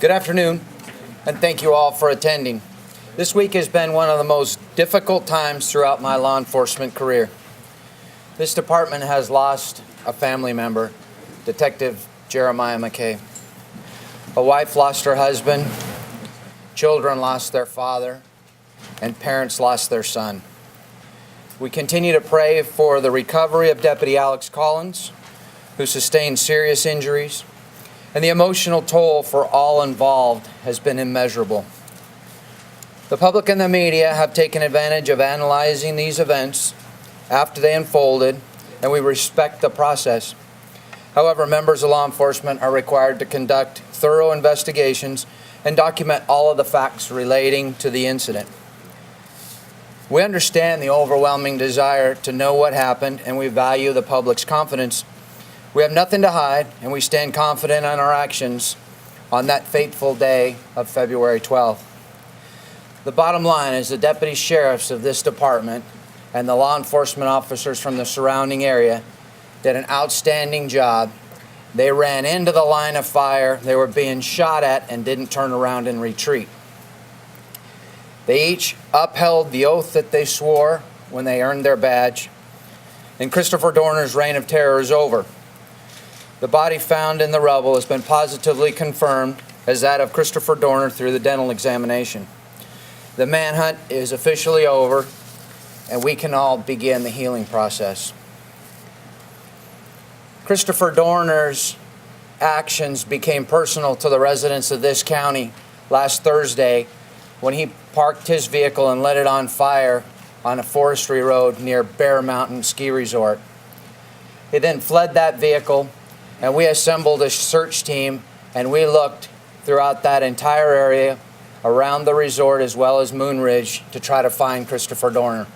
Good afternoon, and thank you all for attending. This week has been one of the most difficult times throughout my law enforcement career. This department has lost a family member, Detective Jeremiah McKay. A wife lost her husband, children lost their father, and parents lost their son. We continue to pray for the recovery of Deputy Alex Collins, who sustained serious injuries, and the emotional toll for all involved has been immeasurable. The public and the media have taken advantage of analyzing these events after they unfolded, and we respect the process. However, members of law enforcement are required to conduct thorough investigations and document all of the facts relating to the incident. We understand the overwhelming desire to know what happened, and we value the public's confidence. We have nothing to hide, and we stand confident in our actions on that fateful day of February 12th. The bottom line is the deputy sheriffs of this department and the law enforcement officers from the surrounding area did an outstanding job. They ran into the line of fire, they were being shot at, and didn't turn around and retreat. They each upheld the oath that they swore when they earned their badge, and Christopher Dorner's reign of terror is over. The body found in the rubble has been positively confirmed as that of Christopher Dorner through the dental examination. The manhunt is officially over, and we can all begin the healing process. Christopher Dorner's actions became personal to the residents of this county last Thursday when he parked his vehicle and lit it on fire on a forestry road near Bear Mountain Ski Resort. He then fled that vehicle, and we assembled a search team, and we looked throughout that entire area around the resort as well as Moon Ridge to try to find Christopher Dorner.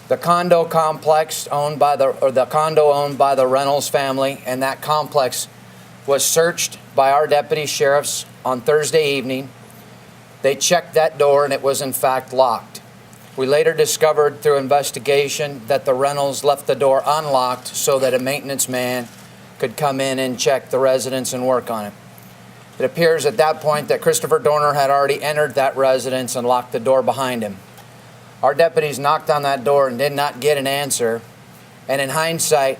The condo complex owned by the Reynolds family, and that complex was searched by our deputy sheriffs on Thursday evening. They checked that door, and it was in fact locked. We later discovered through investigation that the Reynolds left the door unlocked so that a maintenance man could come in and check the residence and work on it. It appears at that point that Christopher Dorner had already entered that residence and locked the door behind him. Our deputies knocked on that door and did not get an answer, and in hindsight,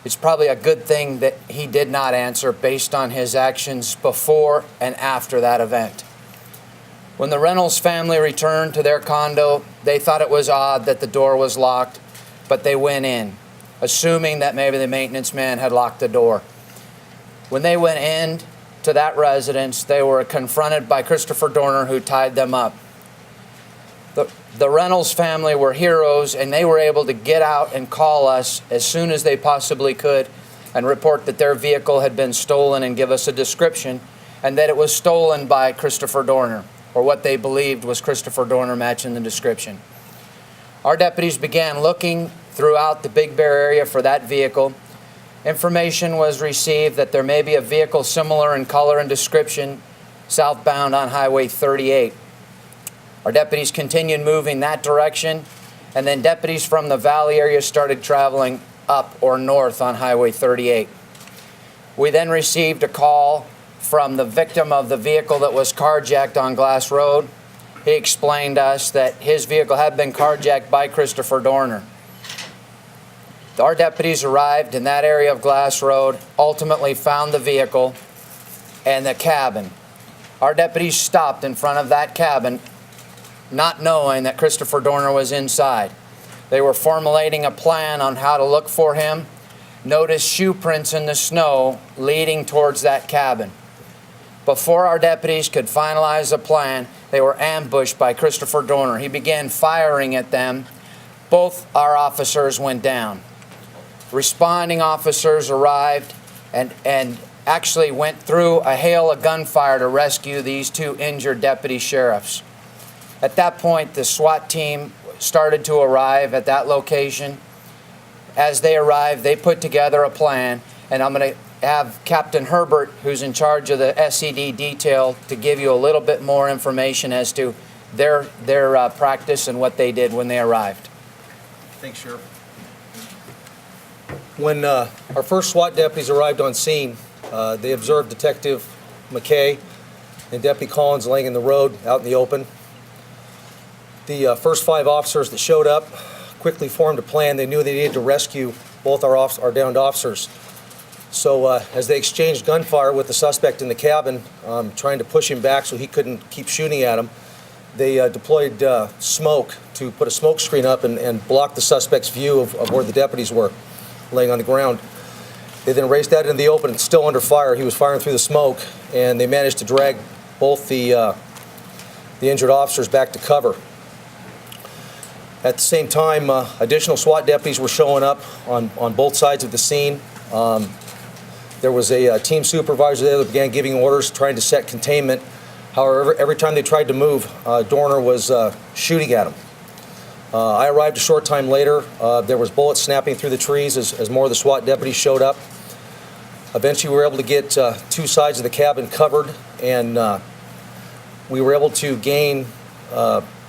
it's probably a good thing that he did not answer based on his actions before and after that event. When the Reynolds family returned to their condo, they thought it was odd that the door was locked, but they went in, assuming that maybe the maintenance man had locked the door. When they went in to that residence, they were confronted by Christopher Dorner, who tied them up. The Reynolds family were heroes, and they were able to get out and call us as soon as they possibly could and report that their vehicle had been stolen and give us a description, and that it was stolen by Christopher Dorner, or what they believed was Christopher Dorner matching the description. Our deputies began looking throughout the Big Bear area for that vehicle. Information was received that there may be a vehicle similar in color and description southbound on Highway 38. Our deputies continued moving that direction, and then deputies from the valley area started traveling up or north on Highway 38. We then received a call from the victim of the vehicle that was carjacked on Glass Road. He explained to us that his vehicle had been carjacked by Christopher Dorner. Our deputies arrived in that area of Glass Road, ultimately found the vehicle and the cabin. Our deputies stopped in front of that cabin, not knowing that Christopher Dorner was inside. They were formulating a plan on how to look for him, noticed shoe prints in the snow leading towards that cabin. Before our deputies could finalize a plan, they were ambushed by Christopher Dorner. He began firing at them. Both our officers went down. Responding officers arrived and actually went through a hail of gunfire to rescue these two injured deputy sheriffs. At that point, the SWAT team started to arrive at that location. As they arrived, they put together a plan, and I'm going to have Captain Herbert, who's in charge of the SED detail, to give you a little bit more information as to their practice and what they did when they arrived. Thanks, Sheriff. When our first SWAT deputies arrived on scene, they observed Detective McKay and Deputy Collins laying in the road out in the open. The first 5 officers that showed up quickly formed a plan. They knew they needed to rescue both our downed officers. So as they exchanged gunfire with the suspect in the cabin, trying to push him back so he couldn't keep shooting at him, they deployed smoke to put a smoke screen up and block the suspect's view of where the deputies were laying on the ground. They then raced out into the open, still under fire. He was firing through the smoke, and they managed to drag both the injured officers back to cover. At the same time, additional SWAT deputies were showing up on both sides of the scene. There was a team supervisor there that began giving orders, trying to set containment. However, every time they tried to move, Dorner was shooting at them. I arrived a short time later. There was bullets snapping through the trees as more of the SWAT deputies showed up. Eventually, we were able to get 2 sides of the cabin covered, and we were able to gain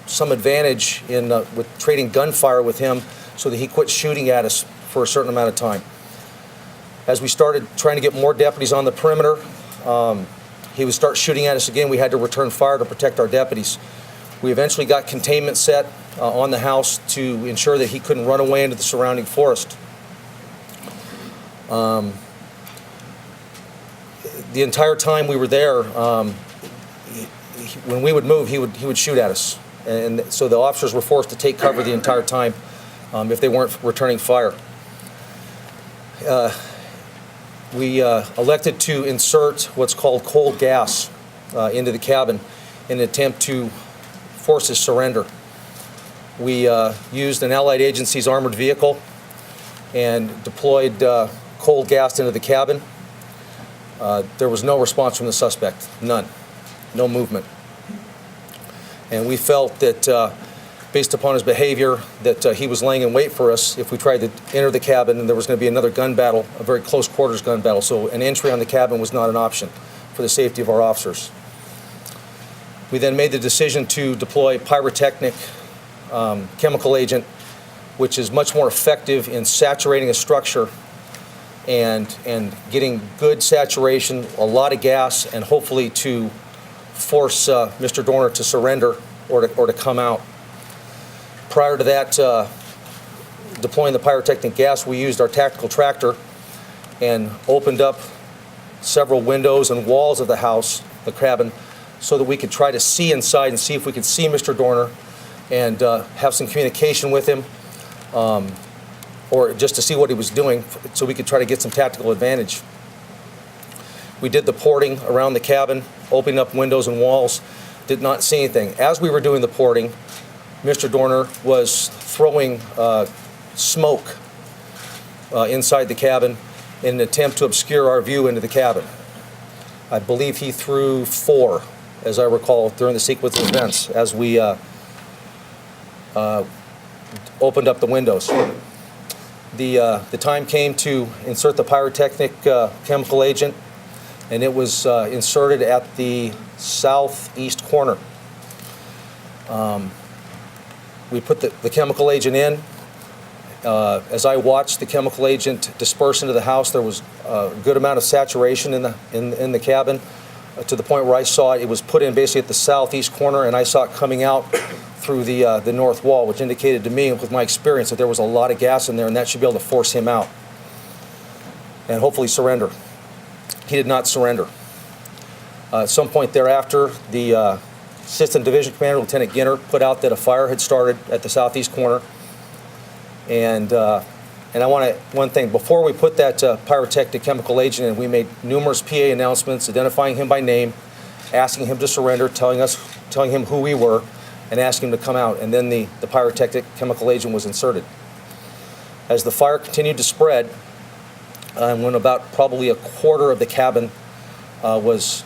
some advantage in with trading gunfire with him so that he quit shooting at us for a certain amount of time. As we started trying to get more deputies on the perimeter, he would start shooting at us again. We had to return fire to protect our deputies. We eventually got containment set on the house to ensure that he couldn't run away into the surrounding forest. The entire time we were there, when we would move, he would shoot at us. And so the officers were forced to take cover the entire time if they weren't returning fire. We elected to insert what's called cold gas into the cabin in an attempt to force his surrender. We used an allied agency's armored vehicle and deployed cold gas into the cabin. There was no response from the suspect, none, no movement. And we felt that based upon his behavior that he was laying in wait for us if we tried to enter the cabin, and there was going to be another gun battle, a very close quarters gun battle. So an entry on the cabin was not an option for the safety of our officers. We then made the decision to deploy pyrotechnic chemical agent, which is much more effective in saturating a structure and getting good saturation, a lot of gas, and hopefully to force Mr. Dorner to surrender or to come out. Prior to that, deploying the pyrotechnic gas, we used our tactical tractor and opened up several windows and walls of the house, the cabin, so that we could try to see inside and see if we could see Mr. Dorner and have some communication with him, or just to see what he was doing so we could try to get some tactical advantage. We did the porting around the cabin, opening up windows and walls, did not see anything. As we were doing the porting, Mr. Dorner was throwing smoke inside the cabin in an attempt to obscure our view into the cabin. I believe he threw 4, as I recall, during the sequence of events as we opened up the windows. The time came to insert the pyrotechnic chemical agent, and it was inserted at the southeast corner. We put the chemical agent in. As I watched the chemical agent disperse into the house, there was a good amount of saturation in the cabin, to the point where I saw it was put in basically at the southeast corner, and I saw it coming out through the north wall, which indicated to me, with my experience, that there was a lot of gas in there, and that should be able to force him out and hopefully surrender. He did not surrender. At some point thereafter, the Assistant Division Commander, Lieutenant Ginner, put out that a fire had started at the southeast corner. And I want one thing, before we put that pyrotechnic chemical agent in, we made numerous PA announcements identifying him by name, asking him to surrender, telling him who we were, and asking him to come out. And then the pyrotechnic chemical agent was inserted. As the fire continued to spread, when about probably a quarter of the cabin was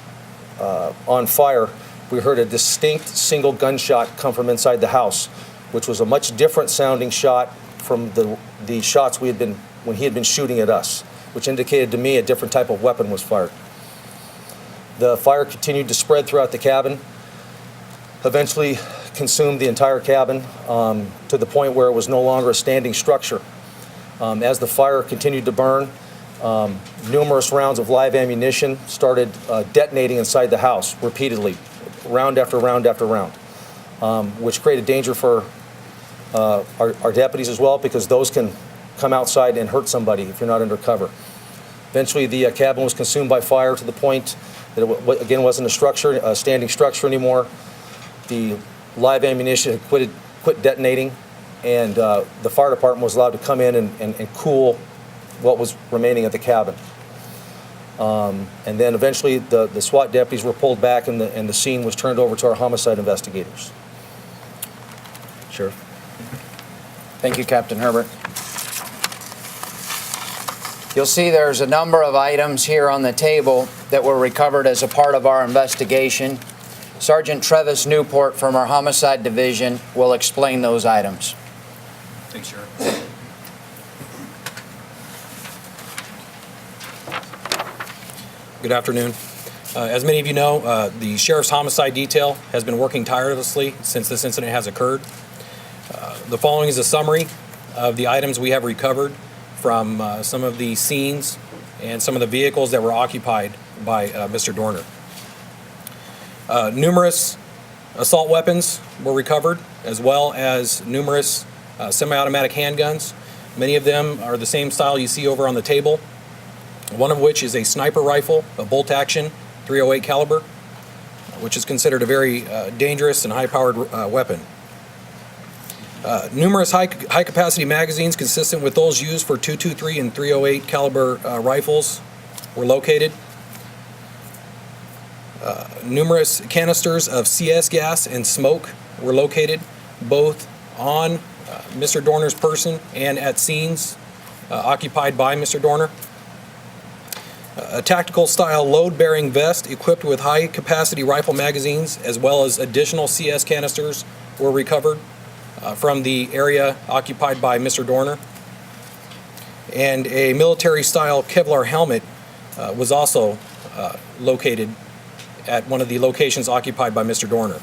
on fire, we heard a distinct single gunshot come from inside the house, which was a much different sounding shot from the shots when he had been shooting at us, which indicated to me a different type of weapon was fired. The fire continued to spread throughout the cabin, eventually consumed the entire cabin to the point where it was no longer a standing structure. As the fire continued to burn, Numerous rounds of live ammunition started detonating inside the house repeatedly, round after round after round, which created danger for our deputies as well, because those can come outside and hurt somebody if you're not under cover. Eventually, the cabin was consumed by fire to the point that it, again, wasn't a standing structure anymore. The live ammunition had quit detonating, and the fire department was allowed to come in and cool what was remaining at the cabin. And then eventually the SWAT deputies were pulled back, and the scene was turned over to our homicide investigators. Sheriff. Thank you, Captain Herbert. You'll see there's a number of items here on the table that were recovered as a part of our investigation. Sergeant Travis Newport from our Homicide Division will explain those items. Thanks, Sheriff. Good afternoon. As many of you know, the Sheriff's Homicide Detail has been working tirelessly since this incident has occurred. The following is a summary of the items we have recovered from some of the scenes and some of the vehicles that were occupied by Mr. Dorner. Numerous assault weapons were recovered, as well as numerous semi-automatic handguns. Many of them are the same style you see over on the table, one of which is a sniper rifle, a bolt-action .308 caliber, which is considered a very dangerous and high-powered weapon. Numerous high-capacity magazines consistent with those used for .223 and .308 caliber rifles were located. Numerous canisters of CS gas and smoke were located, both on Mr. Dorner's person and at scenes occupied by Mr. Dorner. A tactical-style load-bearing vest equipped with high-capacity rifle magazines, as well as additional CS canisters, were recovered from the area occupied by Mr. Dorner. And a military-style Kevlar helmet was also located at one of the locations occupied by Mr. Dorner.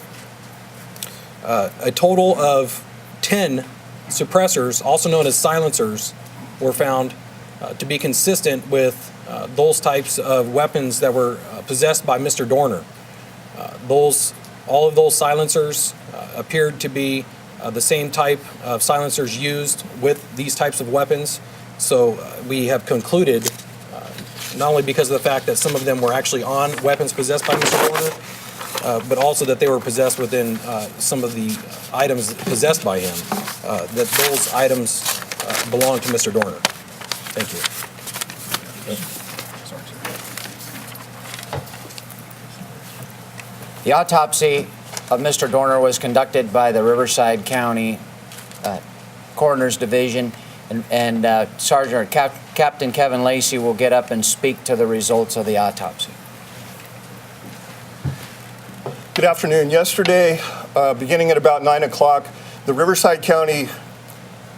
A total of 10 suppressors, also known as silencers, were found to be consistent with those types of weapons that were possessed by Mr. Dorner. All of those silencers appeared to be the same type of silencers used with these types of weapons. So we have concluded, not only because of the fact that some of them were actually on weapons possessed by Mr. Dorner, but also that they were possessed within some of the items possessed by him, that those items belong to Mr. Dorner. Thank you. The autopsy of Mr. Dorner was conducted by the Riverside County Coroner's Division, and Captain Kevin Lacey will get up and speak to the results of the autopsy. Good afternoon. Yesterday, beginning at about 9 o'clock, the Riverside County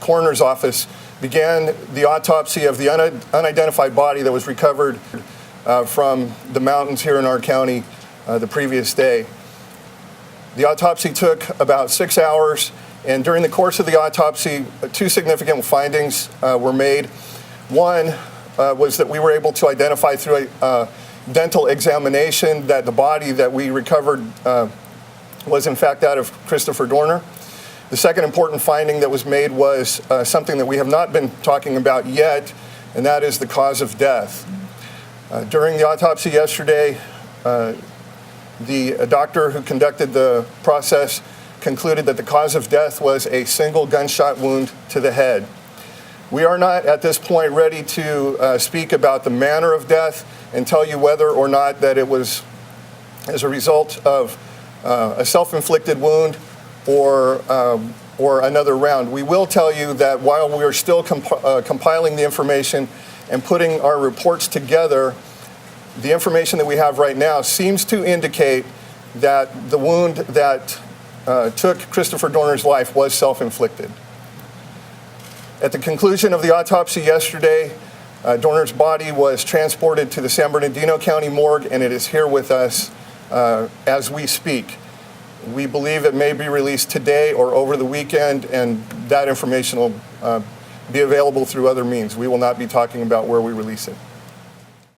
Coroner's Office began the autopsy of the unidentified body that was recovered from the mountains here in our county the previous day. The autopsy took about 6 hours, and during the course of the autopsy, two significant findings were made. One was that we were able to identify through a dental examination that the body that we recovered was in fact that of Christopher Dorner. The second important finding that was made was something that we have not been talking about yet, and that is the cause of death. During the autopsy yesterday, the doctor who conducted the process concluded that the cause of death was a single gunshot wound to the head. We are not at this point ready to speak about the manner of death and tell you whether or not that it was as a result of a self-inflicted wound or another round. We will tell you that while we are still compiling the information and putting our reports together, the information that we have right now seems to indicate that the wound that took Christopher Dorner's life was self-inflicted. At the conclusion of the autopsy yesterday, Dorner's body was transported to the San Bernardino County morgue, and it is here with us as we speak. We believe it may be released today or over the weekend, and that information will be available through other means. We will not be talking about where we release it.